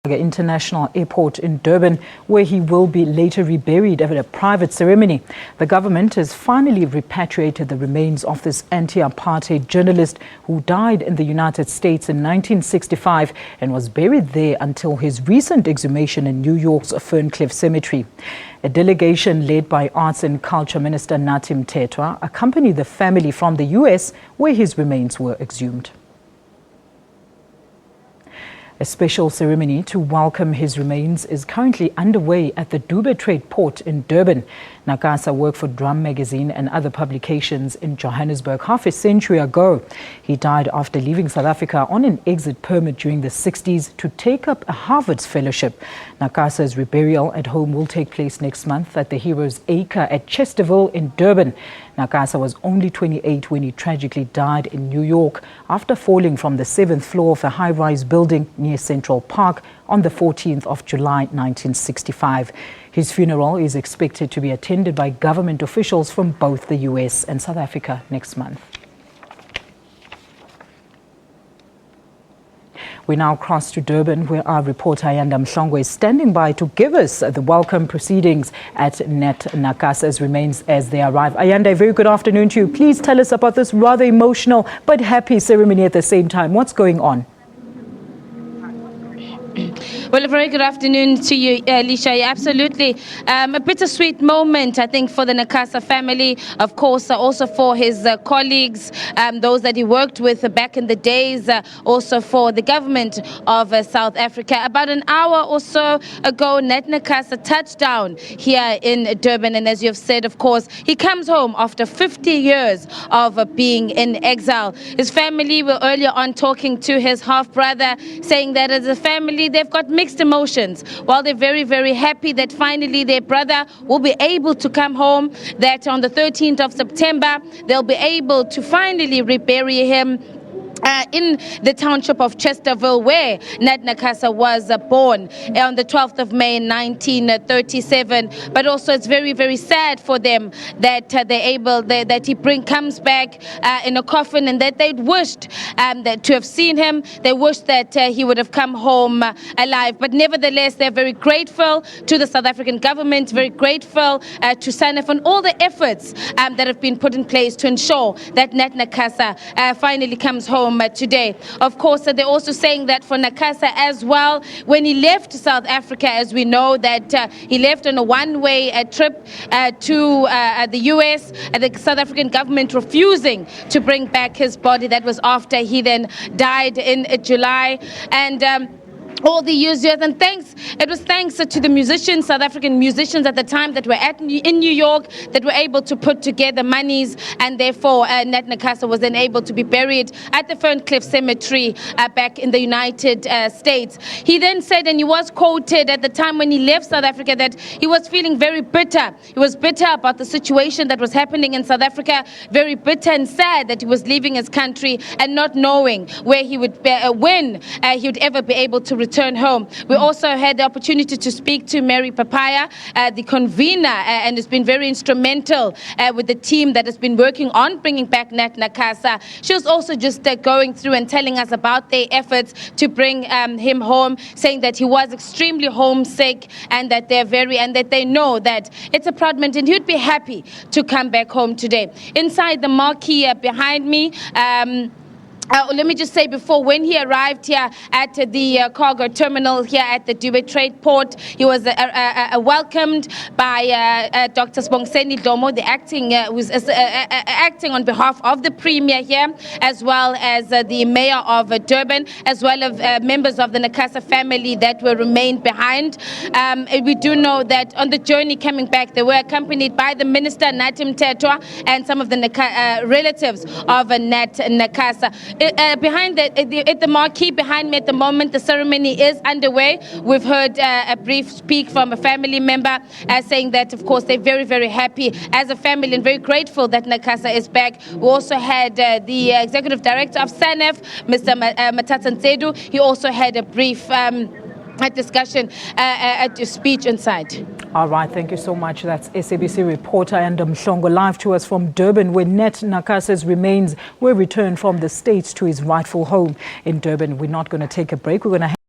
International Airport in Durban, where he will be later reburied at a private ceremony. The government has finally repatriated the remains of this anti-apartheid journalist who died in the United States in 1965 and was buried there until his recent exhumation in New York's Ferncliff cemetery. A delegation led by Arts and Culture Minister Nathi Mthethwa accompanied the family from the US, where his remains were exhumed. A special ceremony to welcome his remains is currently underway at the Durban port in Durban. Nakasa worked for Drum magazine and other publications in Johannesburg half a century ago. He died after leaving South Africa on an exit permit during the 60s to take up a Harvard fellowship. Nakasa's reburial at home will take place next month at the Heroes Acre at Chesterville in Durban. Nakasa was only 28 when he tragically died in New York after falling from the 7th floor of a high-rise building near Central Park on the 14th of July 1965. His funeral is expected to be attended by government officials from both the US and South Africa next month. We now cross to Durban, where our reporter Ayanda Mhlongo is standing by to give us the welcome proceedings at Nat Nakasa's remains as they arrive. Ayanda, a very good afternoon to you. Please tell us about this rather emotional but happy ceremony at the same time. What's going on? Well, a very good afternoon to you, Lisha. Absolutely. A bittersweet moment, I think, for the Nakasa family, of course, also for his colleagues, those that he worked with back in the days, also for the government of South Africa. About an hour or so ago, Nat Nakasa touched down here in Durban. And as you have said, of course, he comes home after 50 years of being in exile. His family were earlier on talking to his half-brother, saying that as a family, they've got mixed emotions. While they're very, very happy that finally their brother will be able to come home, that on the 13th of September, they'll be able to finally rebury him in the township of Chesterville, where Nat Nakasa was born on the 12th of May 1937. But also it's very, very sad for them that that he comes back in a coffin, and that they'd wished that to have seen him. They wished that he would have come home alive. But nevertheless, they're very grateful to the South African government, very grateful to SANEF and all the efforts that have been put in place to ensure that Nat Nakasa finally comes home today. Of course, they're also saying that for Nakasa as well, when he left South Africa, as we know that he left on a one-way trip to the US, the South African government refusing to bring back his body. That was after he then died in July. And all the years, and it was thanks to the musicians, South African musicians at the time that were in New York, that were able to put together monies, and therefore Nat Nakasa was then able to be buried at the Ferncliff cemetery back in the United States. He then said, and he was quoted at the time when he left South Africa, that he was feeling very bitter. He was bitter about the situation that was happening in South Africa, very bitter and sad that he was leaving his country and not knowing where he would when he would ever be able to return home. We also had the opportunity to speak to Mary Papaya, the convener, and has been very instrumental with the team that has been working on bringing back Nat Nakasa. She was also just going through and telling us about their efforts to bring him home, saying that he was extremely homesick, and that they know that it's a proud moment and he'd be happy to come back home today. Inside the marquee behind me, let me just say before, when he arrived here at the cargo terminal here at the Durban port, he was welcomed by Dr. Sibongiseni Dlomo, the acting on behalf of the Premier here, as well as the Mayor of Durban, as well as members of the Nakasa family that were remained behind. We do know that on the journey coming back, they were accompanied by the Minister, Nathi Mthethwa, and some of the relatives of Nat Nakasa. Behind at the marquee behind me at the moment, the ceremony is underway. We've heard a brief speak from a family member saying that, of course, they're very, very happy as a family and very grateful that Nakasa is back. We also had the Executive Director of SANEF, Mr. Mthethwa. He also had a brief discussion, a speech inside. All right, thank you so much. That's SABC reporter Ayanda Mhlongo live to us from Durban, where Nat Nakasa's remains were returned from the States to his rightful home in Durban. We're not going to take a break. We're going to